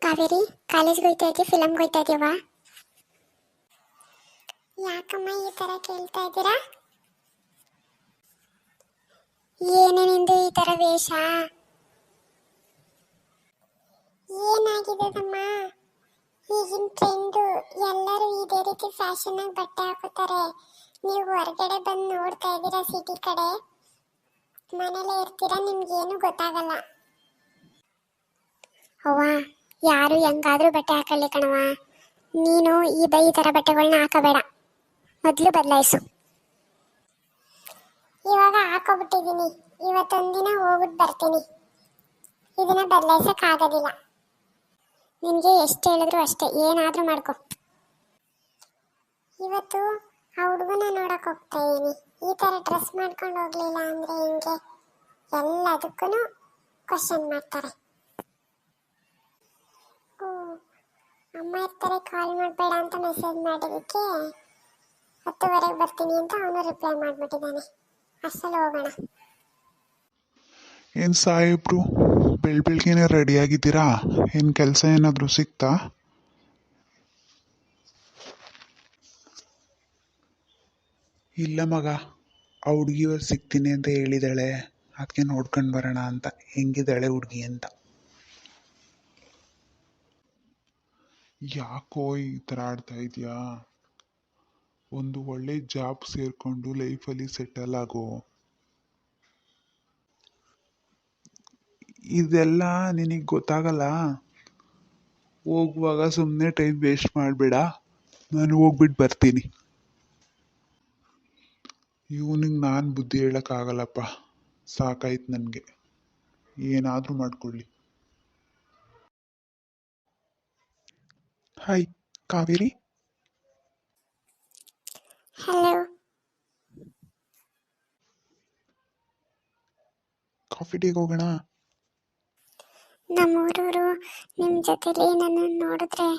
ಕಾವೇರಿ, ಕಾಲೇಜ್ಗೆ ಹೋಗ್ತಾ ಇದೆಯಾ, ಫಿಲಮ್ಗೆ ಹೋಗ್ತಾ ಇದೆಯವ? ಯಾಕಮ್ಮ ಈ ಥರ ಕೇಳ್ತಾ ಇದ್ದೀರಾ? ಏನೇ ನಿಂದು ಈ ಥರ ವೇಷ? ಏನಾಗಿದೆದಮ್ಮ? ಈಗಿನ ಟ್ರೆಂಡು, ಎಲ್ಲರೂ ಇದೇ ರೀತಿ ಫ್ಯಾಷನ್ ಆಗಿ ಬಟ್ಟೆ ಹಾಕೋತಾರೆ. ನೀವು ಹೊರಗಡೆ ಬಂದು ನೋಡ್ತಾ ಇದ್ದೀರಾ ಸಿಟಿ ಕಡೆ, ಮನೇಲೇ ಇರ್ತೀರಾ, ನಿಮ್ಗೇನು ಗೊತ್ತಾಗಲ್ಲ. ಅವ್ವ, ಯಾರು ಹೆಂಗಾದ್ರೂ ಬಟ್ಟೆ ಹಾಕೊಳ್ಳಿ ಕಣವ. ನೀನು ಈ ಥರ ಬಟ್ಟೆಗಳನ್ನ ಹಾಕಬೇಡ, ಮೊದಲು ಬದಲಾಯಿಸು. ಇವಾಗ ಹಾಕೋಬಿಟ್ಟಿದ್ದೀನಿ, ಇವತ್ತೊಂದಿನ ಹೋಗ್ಬಿಟ್ಟು ಬರ್ತೀನಿ. ಇದನ್ನ ಬದಲಾಯಿಸೋಕ್ಕಾಗೋದಿಲ್ಲ. ನಿನಗೆ ಎಷ್ಟು ಹೇಳಿದ್ರು ಅಷ್ಟೇ, ಏನಾದರೂ ಮಾಡ್ಕೊ. ಇವತ್ತು ಆ ಹುಡುಗನ ನೋಡಕ್ ಹೋಗ್ತಾ ಇದೀನಿ. ಈ ಥರ ಡ್ರೆಸ್ ಮಾಡ್ಕೊಂಡು ಹೋಗ್ಲಿಲ್ಲ ಅಂದರೆ ಹಿಂಗೆ ಎಲ್ಲದಕ್ಕೂ ಕ್ವಶನ್ ಮಾಡ್ತಾರೆ. ಅಮ್ಮ ಇರ್ತಾರೆ, ಕಾಲ್ ಮಾಡಬೇಡ ಅಂತ ಮೆಸೇಜ್ ಮಾಡಿದ್ದಕ್ಕೆ 10:30 ಬರ್ತೀನಿ ಅಂತ ಅವನು ರಿಪ್ಲೈ ಮಾಡಿಬಿಟ್ಟಿದ್ದಾನೆ. ಅಷ್ಟಲ್ಲಿ ಹೋಗೋಣ. ಏನು ಸಾಹೇಬ್ರು, ಬೆಳಗ್ಗೆನೆ ರೆಡಿ ಆಗಿದ್ದೀರಾ? ಏನು ಕೆಲಸ ಏನಾದರೂ ಸಿಕ್ತಾ? ಇಲ್ಲ ಮಗ, ಆ ಹುಡುಗಿ ಸಿಗ್ತೀನಿ ಅಂತ ಹೇಳಿದಾಳೆ, ಅದಕ್ಕೆ ನೋಡ್ಕೊಂಡು ಬರೋಣ ಅಂತ. ಹೆಂಗಿದ್ದಾಳೆ ಹುಡುಗಿ ಅಂತ. ಯಾಕೋ ಈ ಥರ ಆಡ್ತಾ ಇದೆಯಾ? ಒಂದು ಒಳ್ಳೆ ಜಾಬ್ ಸೇರಿಕೊಂಡು ಲೈಫಲ್ಲಿ ಸೆಟಲ್ ಆಗೋ. ಇದೆಲ್ಲ ನಿನಗೆ ಗೊತ್ತಾಗಲ್ಲ. ಹೋಗುವಾಗ ಸುಮ್ಮನೆ ಟೈಮ್ ವೇಸ್ಟ್ ಮಾಡಬೇಡ, ನಾನು ಹೋಗ್ಬಿಟ್ಟು ಬರ್ತೀನಿ. ಇವನಿಗೆ ನಾನು ಬುದ್ಧಿ ಹೇಳೋಕ್ಕಾಗಲ್ಲಪ್ಪ, ಸಾಕಾಯ್ತು ನನಗೆ. ಏನಾದರೂ ಮಾಡ್ಕೊಳ್ಳಿ. ಹಾಯ್ ಕಾವೇರಿ. ಹಲೋ. ಕಾಫಿ ಟೀಗೆ ಹೋಗೋಣ? ನಮ್ಮೂರವರು ನಿಮ್ಮ ಜೊತೆಲಿ ನನ್ನ ನೋಡಿದ್ರೆ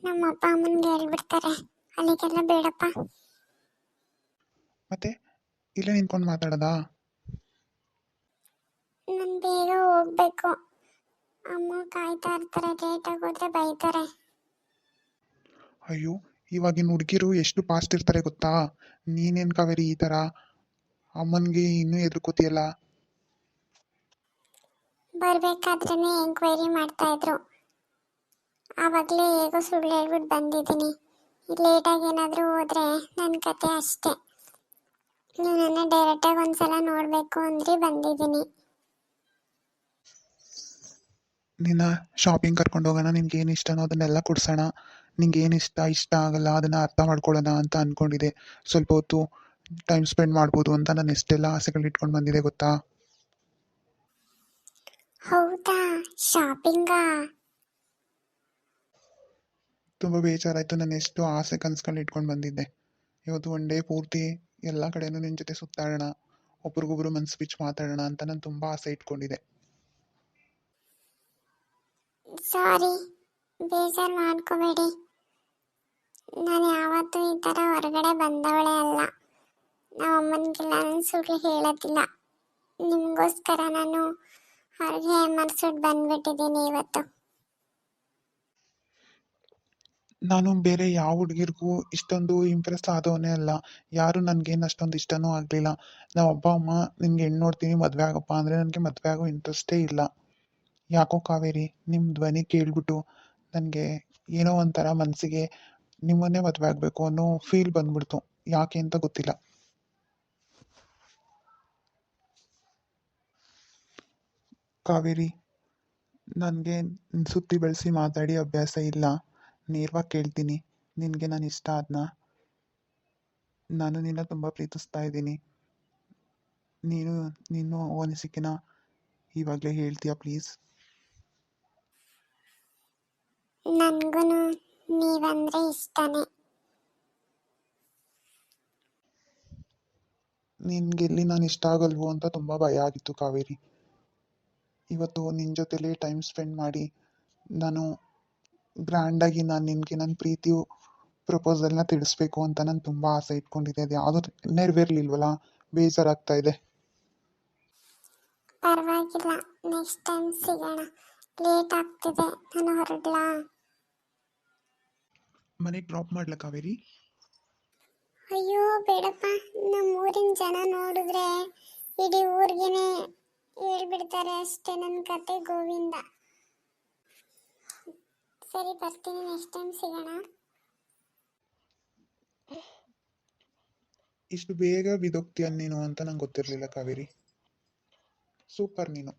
ನಮ್ಮ ಅಪ್ಪ ಅಮ್ಮನಿಗೆ ಹೇಳ್ಬಿಡ್ತಾರೆ. ಅಲ್ಲಿಗೆಲ್ಲ ಬೇಡಪ್ಪ. ಮತ್ತೆ ಇಲ್ಲೇ ನಿಂತ್ಕೊಂಡು ಮಾತಾಡೋದಾ? ನಾನು ಬೇಗ ಹೋಗ್ಬೇಕು, ಅಮ್ಮ ಕಾಯ್ತಾ ಇರ್ತಾರೆ. ಲೇಟಾಗಿ ಹೋದ್ರೆ ಬೈತಾರೆ. ಅಯ್ಯೋ, ಇವಾಗಿನ ಹುಡುಗಿರು ಎಷ್ಟು ಫಾಸ್ಟ್ ಇರ್ತಾರೆ ಗೊತ್ತಾ? ನೀನೇನು ಕಾವೇರಿ ಈ ಥರ ಅಮ್ಮನಿಗೆ ಇನ್ನೂ ಎದುರ್ಕೋತಿಯಲ್ಲ? ಬರ್ಬೇಕಾದ್ರೇನೆ ಎಂಕ್ವೈರಿ ಮಾಡ್ತಾ ಇದ್ರು, ಆವಾಗಲೇ ಹೇಗೋ ಸುಳ್ಳು ಹೇಳ್ಬಿಟ್ಟು ಬಂದಿದ್ದೀನಿ. ಲೇಟಾಗಿ ಏನಾದರೂ ಹೋದ್ರೆ ನನ್ನ ಕತೆ ಅಷ್ಟೇ. ನೀವು ನನ್ನ ಡೈರೆಕ್ಟಾಗಿ ಒಂದ್ಸಲ ನೋಡಬೇಕು ಅಂದ್ರೆ ಬಂದಿದ್ದೀನಿ. ನಿನ್ನ ಶಾಪಿಂಗ್ ಕರ್ಕೊಂಡು ಹೋಗೋಣ, ನಿನ್ಗೆ ಏನು ಇಷ್ಟನೋ ಅದನ್ನೆಲ್ಲ ಕೊಡ್ಸೋಣ. ನಿಂಗೆ ಏನು ಇಷ್ಟ ಆಗಲ್ಲ ಅದನ್ನು ಅರ್ಥ ಮಾಡ್ಕೊಳ್ಳೋಣ ಅಂತ ಅಂದ್ಕೊಂಡಿದ್ದೆ. ಸ್ವಲ್ಪ ಹೊತ್ತು ಟೈಮ್ ಸ್ಪೆಂಡ್ ಮಾಡ್ಬೋದು ಅಂತ ನಾನು ಎಷ್ಟೆಲ್ಲ ಆಸೆಗಳು ಇಟ್ಕೊಂಡು ಬಂದಿದೆ ಗೊತ್ತಾ? ಹೌದಾ, ಶಾಪಿಂಗಾ? ತುಂಬ ಬೇಜಾರಾಯಿತು. ನಾನು ಎಷ್ಟು ಆಸೆ ಕನಸುಗಳು ಇಟ್ಕೊಂಡು ಬಂದಿದ್ದೆ. ಇವತ್ತು ಒನ್ ಡೇ ಪೂರ್ತಿ ಎಲ್ಲ ಕಡೆನೂ ನಿನ್ನ ಜೊತೆ ಸುತ್ತಾಡೋಣ, ಒಬ್ರಿಗೊಬ್ರು ಮನಸ್ಸು ಬಿಚ್ಚಿ ಮಾತಾಡೋಣ ಅಂತ ನಾನು ತುಂಬ ಆಸೆ ಇಟ್ಕೊಂಡಿದ್ದೆ. ಸಾರಿ, ಬೇಜಾರು ಮಾಡ್ಕೋಬೇಡಿ. ನಾನು ಯಾವತ್ತೂ ಈ ಥರ ಹೊರಗಡೆ ಬಂದವಳೇ ಅಲ್ಲ. ನಮ್ಮ ಅಮ್ಮನಿಗೆಲ್ಲ ನಾನು ಸುಳ್ಳು ಹೇಳೋದಿಲ್ಲ. ನಿಮಗೋಸ್ಕರ ನಾನು ಹೊರಗೆ ಮರ್ಸಿಟ್ಟು ಬಂದ್ಬಿಟ್ಟಿದ್ದೀನಿ ಇವತ್ತು. ನಾನು ಬೇರೆ ಯಾವ ಹುಡುಗಿರ್ಗೂ ಇಷ್ಟೊಂದು ಇಂಪ್ರೆಸ್ ಆದವನೇ ಅಲ್ಲ. ಯಾರು ನನಗೇನು ಅಷ್ಟೊಂದು ಇಷ್ಟನೂ ಆಗಲಿಲ್ಲ. ನಮ್ಮ ಅಪ್ಪ ಅಮ್ಮ ನಿನ್ಗೆ ಹೆಣ್ಣು ನೋಡ್ತೀನಿ ಮದುವೆ ಆಗಪ್ಪ ಅಂದರೆ ನನಗೆ ಮದುವೆ ಆಗೋ ಇಂಟ್ರೆಸ್ಟೇ ಇಲ್ಲ. ಯಾಕೋ ಕಾವೇರಿ, ನಿಮ್ಮ ಧ್ವನಿ ಕೇಳಿಬಿಟ್ಟು ನನಗೆ ಏನೋ ಒಂಥರ ಮನಸ್ಸಿಗೆ ನಿಮ್ಮನ್ನೇ ಮದುವೆ ಆಗಬೇಕು ಅನ್ನೋ ಫೀಲ್ ಬಂದ್ಬಿಡ್ತು. ಯಾಕೆ ಅಂತ ಗೊತ್ತಿಲ್ಲ. ಕಾವೇರಿ, ನನಗೆ ಸುತ್ತಿ ಬೆಳೆಸಿ ಮಾತಾಡಿ ಅಭ್ಯಾಸ ಇಲ್ಲ. ನೇರವಾಗಿ ಕೇಳ್ತೀನಿ, ನಿನಗೆ ನಾನು ಇಷ್ಟ ಆದ್ನ? ನಾನು ನಿನ್ನ ತುಂಬ ಪ್ರೀತಿಸ್ತಾ ಇದ್ದೀನಿ. ನೀನು ಅನಿಸಿಕೆನ ಇವಾಗಲೇ ಹೇಳ್ತೀಯಾ ಪ್ಲೀಸ್? ನನಗೂ ನೀವಂದ್ರೆ ಇಷ್ಟನೇ. ನಿನಗೆಲ್ಲಿ ನಾನು ಇಷ್ಟ ಆಗಲ್ವೋ ಅಂತ ತುಂಬ ಭಯ ಆಗಿತ್ತು ಕಾವೇರಿ. ಇವತ್ತು ನಿನ್ನ ಜೊತೆಲೇ ಟೈಮ್ ಸ್ಪೆಂಡ್ ಮಾಡಿ ನಾನು ಗ್ರ್ಯಾಂಡಾಗಿ ನಿನಗೆ ನನ್ನ ಪ್ರೀತಿಯು ಪ್ರಪೋಸಲ್ನ ತಿಳಿಸ್ಬೇಕು ಅಂತ ನಾನು ತುಂಬ ಆಸೆ ಇಟ್ಕೊಂಡಿದ್ದೆ. ಅದು ಯಾವುದೂ ನೆರವೇರಲಿಲ್ವಲ್ಲ, ಬೇಜಾರಾಗ್ತಾ ಇದೆ. ಪರವಾಗಿಲ್ಲ, ನೆಕ್ಸ್ಟ್ ಟೈಮ್ ಸಿಗೋಣ. ಲೇಟ್ ಆಗ್ತಿದೆ, ನಾನು ಹೊರಡ್ಲಾ? ಮನೆಗೆ ಡ್ರಾಪ್ ಮಾಡ್ಲಾ ಕಾವೇರಿ? ಅಯ್ಯೋ ಬೇಡಪ್ಪ, ನಮ್ಮ ಊರಿನ ಜನ ನೋಡಿದ್ರೆ ಇಡೀ ಊರಿಗೇನೆ ಹೇಳ್ಬಿಡ್ತಾರೆ ಅಷ್ಟೇ, ನನ್ನ ಕತೆ ಗೋವಿಂದ. ಸರಿ ಬರ್ತೀನಿ, ನೆಕ್ಸ್ಟ್ ಟೈಮ್ ಸಿಗೋಣ. ಇಷ್ಟು ಬೇಗ ಬಿದೋಗ್ತೀಯ ನೀನು ಅಂತ ನಂಗೆ ಗೊತ್ತಿರಲಿಲ್ಲ ಕಾವೇರಿ. ಸೂಪರ್ ನೀನು.